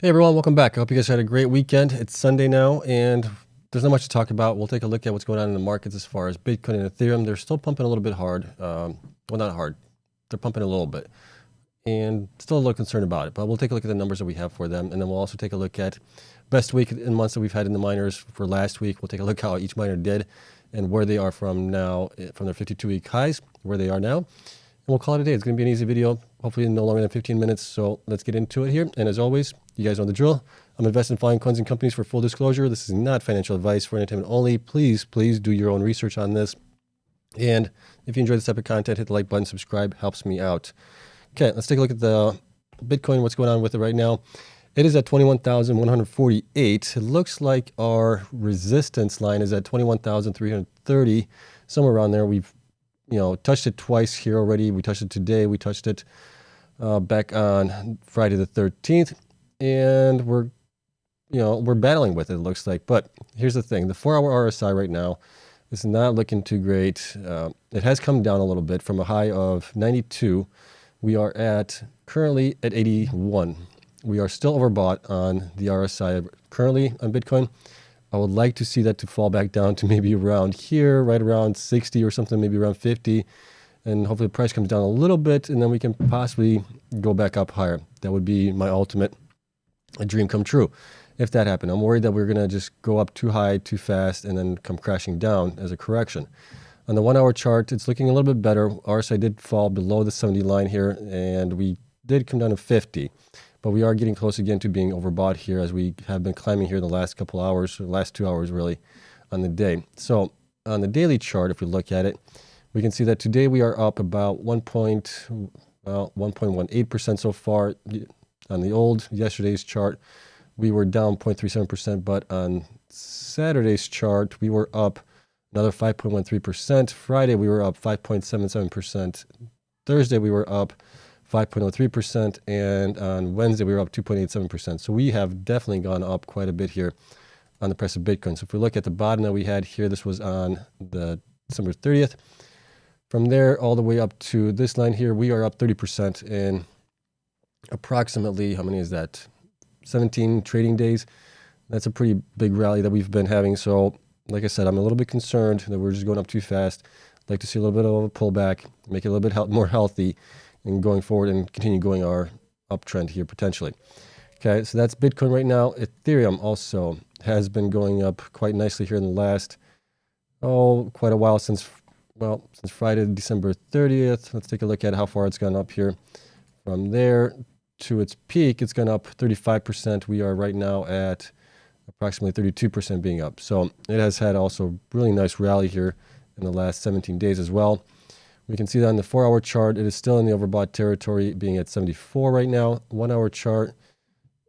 Hey everyone, welcome back. I hope you guys had a great weekend. It's Sunday now, and there's not much to talk about. We'll take a look at what's going on in the markets as far as Bitcoin and Ethereum. They're still pumping a little bit hard. Well, not hard. They're pumping a little bit, and still a little concerned about it. But we'll take a look at the numbers that we have for them, and then we'll also take a look at best week in months that we've had in the miners for last week. We'll take a look how each miner did and where they are from now, from their 52-week highs, where they are now. And we'll call it a day. It's going to be an easy video, hopefully no longer than 15 minutes. So let's get into it here. And as always, you guys know the drill. I'm invested in following coins and companies for full disclosure. This is not financial advice for entertainment only. Please do your own research on this. And if you enjoy this type of content, hit the like button, subscribe, helps me out. Okay, let's take a look at the Bitcoin, what's going on with it right now. It is at 21,148. It looks like our resistance line is at 21,330, somewhere around there. We've touched it twice here already. We touched it today. We touched it back on Friday the 13th, and we're battling with it, it looks like. But here's the thing: the 4-hour RSI right now is not looking too great. It has come down a little bit from a high of 92. We are currently at 81. We are still overbought on the RSI currently on Bitcoin. I would like to see that to fall back down to maybe around here, right around 60 or something, maybe around 50. And hopefully the price comes down a little bit, and then we can possibly go back up higher. That would be my ultimate dream come true if that happened. I'm worried that we're going to just go up too high, too fast, and then come crashing down as a correction. On the 1-hour chart, it's looking a little bit better. RSI did fall below the 70 line here, and we did come down to 50. But we are getting close again to being overbought here, as we have been climbing here the last couple hours, or last 2 hours really, on the day. So on the daily chart, if we look at it, we can see that today we are up about 1.18% so far. On the old yesterday's chart, we were down 0.37%, but on Saturday's chart, we were up another 5.13%. Friday, we were up 5.77%. Thursday, we were up 5.03%, and on Wednesday we were up 2.87%. So we have definitely gone up quite a bit here on the price of Bitcoin. So if we look at the bottom that we had here, this was on the December 30th. From there all the way up to this line here, we are up 30% in approximately, how many is that? 17 trading days. That's a pretty big rally that we've been having. So like I said, I'm a little bit concerned that we're just going up too fast. I'd like to see a little bit of a pullback, make it a little bit more healthy, and going forward and continue going our uptrend here potentially. Okay, so that's Bitcoin right now. Ethereum also has been going up quite nicely here in the last, quite a while, since Friday, December 30th. Let's take a look at how far it's gone up here. From there to its peak, it's gone up 35%. We are right now at approximately 32% being up. So it has had also really nice rally here in the last 17 days as well. We can see that on the 4-hour chart, it is still in the overbought territory, being at 74 right now. 1-hour chart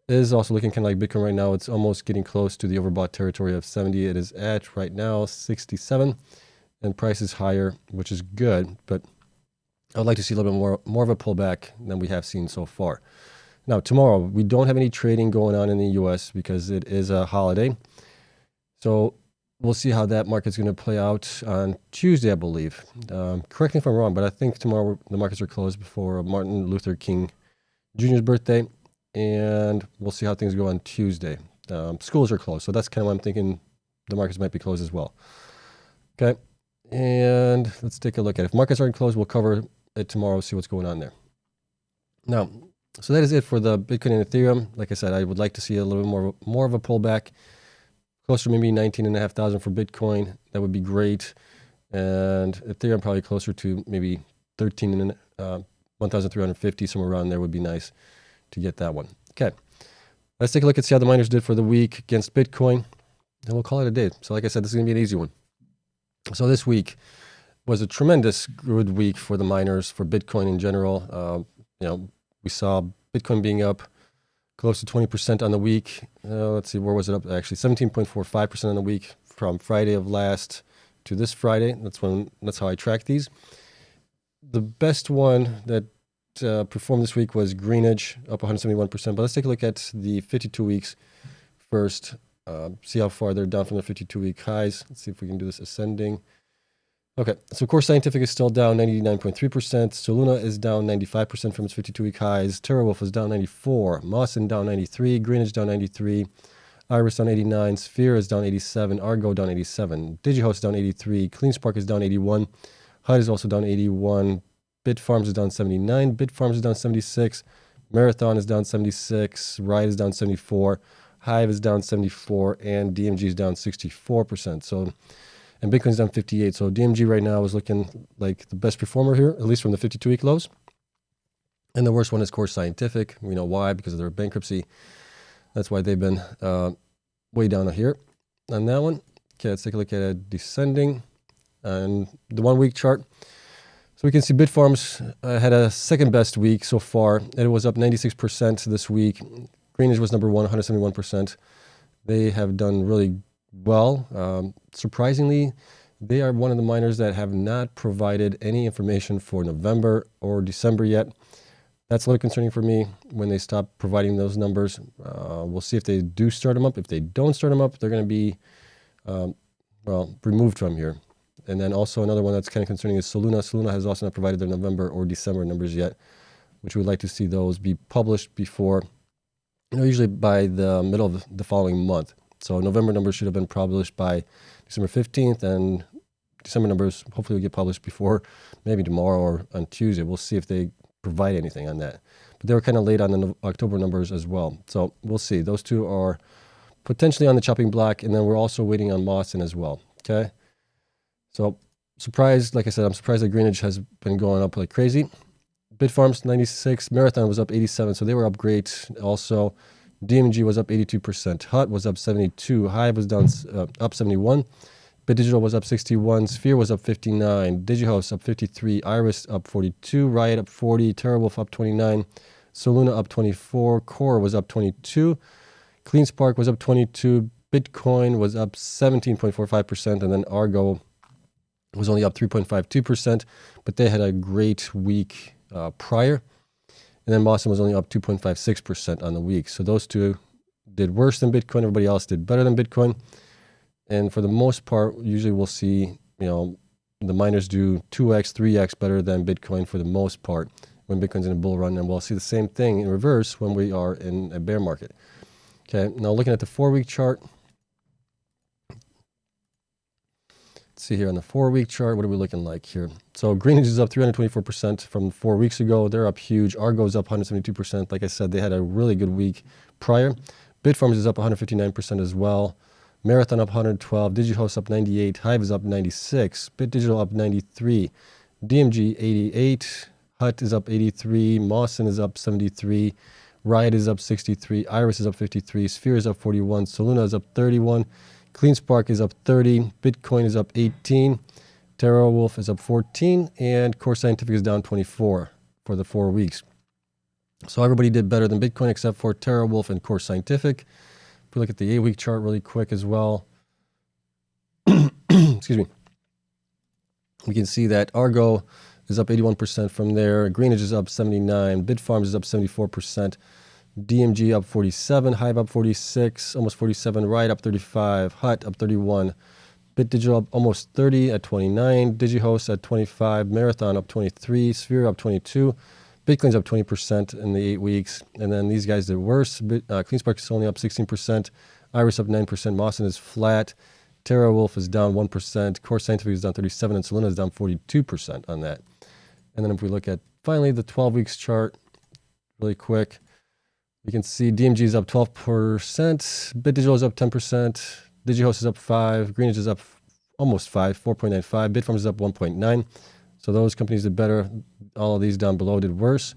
is also looking kind of like Bitcoin right now. It's almost getting close to the overbought territory of 70. It is at right now 67, and price is higher, which is good. But I would like to see a little bit more of a pullback than we have seen so far. Now, tomorrow, we don't have any trading going on in the U.S. because it is a holiday. So we'll see how that market's going to play out on Tuesday, I believe. Correct me if I'm wrong, but I think tomorrow the markets are closed before Martin Luther King Jr.'s birthday, and we'll see how things go on Tuesday. Schools are closed, so that's kind of why I'm thinking the markets might be closed as well. Okay, and let's take a look at it. If markets aren't closed, we'll cover it tomorrow, see what's going on there. Now, so that is it for the Bitcoin and Ethereum. Like I said, I would like to see a little bit more of a pullback. Closer to maybe 19,500 for Bitcoin. That would be great. And Ethereum probably closer to maybe 1,350, somewhere around there would be nice to get that one. Okay. Let's take a look and see how the miners did for the week against Bitcoin. And we'll call it a day. So like I said, this is going to be an easy one. So this week was a tremendous good week for the miners, for Bitcoin in general. We saw Bitcoin being up close to 20% on the week. Let's see, where was it up? Actually, 17.45% on the week from Friday of last to this Friday. That's how I track these. The best one that performed this week was Greenwich, up 171%. But let's take a look at the 52 weeks first. See how far they're down from the 52-week highs. Let's see if we can do this ascending. Okay, so Core Scientific is still down 99.3%. Soluna is down 95% from its 52-week highs. TeraWolf is down 94. Mawson down 93. Greenwich down 93. Iris down 89. Sphere is down 87. Argo down 87. DigiHost down 83. CleanSpark is down 81. HUD is also down 81. Bitfarms is down 79. Bitfarms is down 76. Marathon is down 76. Ride is down 74. Hive is down 74. And DMG is down 64%. And Bitcoin's down 58. So DMG right now is looking like the best performer here, at least from the 52-week lows. And the worst one is Core Scientific. We know why, because of their bankruptcy. That's why they've been way down here on that one. Okay, let's take a look at it descending and the 1 week chart. So we can see Bitfarms had a second best week so far. It was up 96% this week. Greenwich was number one, 171%. They have done really well. Surprisingly, they are one of the miners that have not provided any information for November or December yet. That's a little concerning for me when they stop providing those numbers. We'll see if they do start them up. If they don't start them up, they're going to be, removed from here. And then also another one that's kind of concerning is Soluna. Soluna has also not provided their November or December numbers yet, which we'd like to see those be published before, usually by the middle of the following month. So November numbers should have been published by December 15th, and December numbers hopefully will get published before maybe tomorrow or on Tuesday. We'll see if they provide anything on that. But they were kind of late on the October numbers as well. So we'll see. Those two are potentially on the chopping block, and then we're also waiting on Mawson as well. Okay. So surprised, like I said, I'm surprised that Greenwich has been going up like crazy. Bitfarms 96, Marathon was up 87, so they were up great also. DMG was up 82%. HUT was up 72. Hive was down up 71. BitDigital was up 61. Sphere was up 59. DigiHost up 53. Iris up 42. Riot up 40. TeraWolf up 29. Soluna up 24. Core was up 22. CleanSpark was up 22. Bitcoin was up 17.45%. And then Argo was only up 3.52%. But they had a great week prior. And then Mawson was only up 2.56% on the week. So those two did worse than Bitcoin. Everybody else did better than Bitcoin. And for the most part, usually we'll see, the miners do 2x, 3x better than Bitcoin for the most part when Bitcoin's in a bull run. And we'll see the same thing in reverse when we are in a bear market. Okay, now looking at the 4 week chart. Let's see here on the 4 week chart, what are we looking like here? So Greenwich is up 324% from 4 weeks ago. They're up huge. Argo's up 172%. Like I said, they had a really good week prior. Bitfarms is up 159% as well. Marathon up 112. DigiHost up 98. Hive is up 96. BitDigital up 93. DMG 88. HUT is up 83. Mawson is up 73. Riot is up 63. Iris is up 53. Sphere is up 41. Soluna is up 31. CleanSpark is up 30. Bitcoin is up 18. TeraWolf is up 14. And Core Scientific is down 24 for the 4 weeks. So everybody did better than Bitcoin except for TeraWolf and Core Scientific. If we look at the 8 week chart really quick as well. Excuse me. We can see that Argo is up 81% from there. Greenwich is up 79. Bitfarms is up 74%. DMG up 47, Hive up 46, almost 47, Riot up 35, HUT up 31, BitDigital up almost 30 at 29, DigiHost at 25, Marathon up 23, Sphere up 22, Bitcoin's up 20% in the 8 weeks, and then these guys did worse. CleanSpark is only up 16%, Iris up 9%, Mawson is flat, TeraWolf is down 1%, Core Scientific is down 37%, and Soluna is down 42% on that. And then if we look at finally the 12 weeks chart really quick, you can see DMG is up 12%, BitDigital is up 10%, DigiHost is up 5%, Greenwich is up almost 4.95%, Bitfarms is up 1.9%. So those companies did better. All of these down below did worse.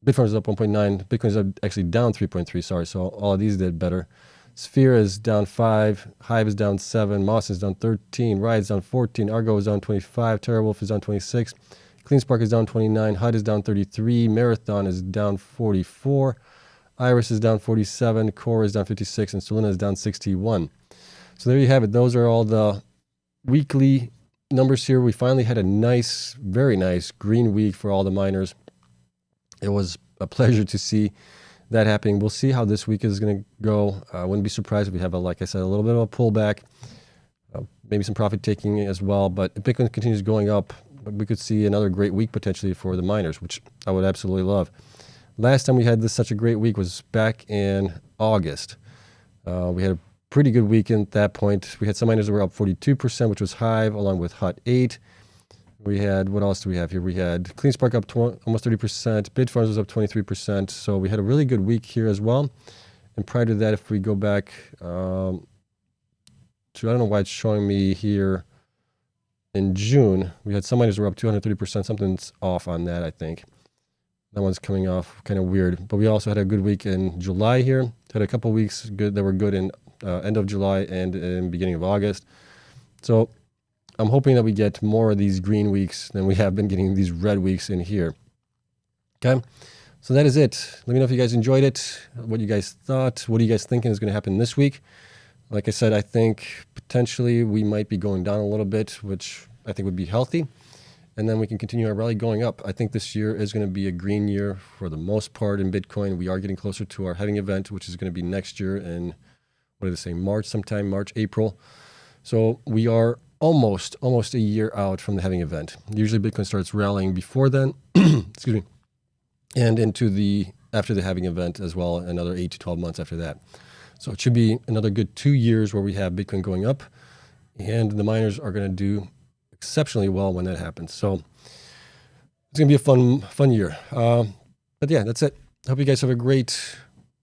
Bitfarms is up 1.9%, Bitcoin is actually down 3.3%, sorry. So all of these did better. Sphere is down 5%, Hive is down 7%, Mawson is down 13%, Riot is down 14%, Argo is down 25%, TeraWolf is down 26%, CleanSpark is down 29%, HUD is down 33%, Marathon is down 44%, Iris is down 47%, Core is down 56%, and Soluna is down 61%. So there you have it. Those are all the weekly numbers here. We finally had a nice, very nice green week for all the miners. It was a pleasure to see that happening. We'll see how this week is going to go. I wouldn't be surprised if we have, like I said, a little bit of a pullback. maybe some profit taking as well. But if Bitcoin continues going up, we could see another great week potentially for the miners, which I would absolutely love. Last time we had such a great week was back in August. We had a pretty good week at that point. We had some miners that were up 42%, which was Hive, along with Hut 8. We had, what else do we have here? We had CleanSpark up almost 30%. Bitfarms was up 23%. So we had a really good week here as well. And prior to that, if we go back to, I don't know why it's showing me here in June, we had some miners that were up 230%. Something's off on that, I think. That one's coming off kind of weird. But we also had a good week in July here. Had a couple weeks good that were good in end of July and in beginning of August. So I'm hoping that we get more of these green weeks than we have been getting these red weeks in here. Okay, so that is it. Let me know if you guys enjoyed it, what you guys thought, what are you guys thinking is going to happen this week. Like I said, I think potentially we might be going down a little bit, which I think would be healthy. And then we can continue our rally going up. I think this year is going to be a green year for the most part in Bitcoin. We are getting closer to our halving event, which is going to be next year in, what did they say, March sometime, March, April. So we are almost a year out from the halving event. Usually Bitcoin starts rallying before then, excuse me, and after the halving event as well, another 8 to 12 months after that. So it should be another good 2 years where we have Bitcoin going up, and the miners are going to do exceptionally well when that happens. So it's going to be a fun year. But yeah, that's it. Hope you guys have a great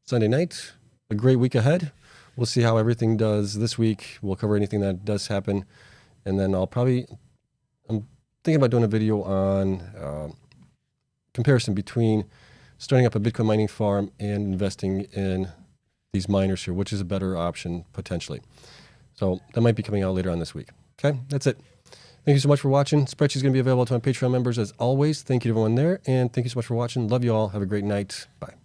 Sunday night, a great week ahead. We'll see how everything does this week. We'll cover anything that does happen. And then I'm thinking about doing a video on comparison between starting up a Bitcoin mining farm and investing in these miners here, which is a better option potentially. So that might be coming out later on this week. Okay, that's it. Thank you so much for watching. Spreadsheet is going to be available to my Patreon members as always. Thank you to everyone there. And thank you so much for watching. Love you all. Have a great night. Bye.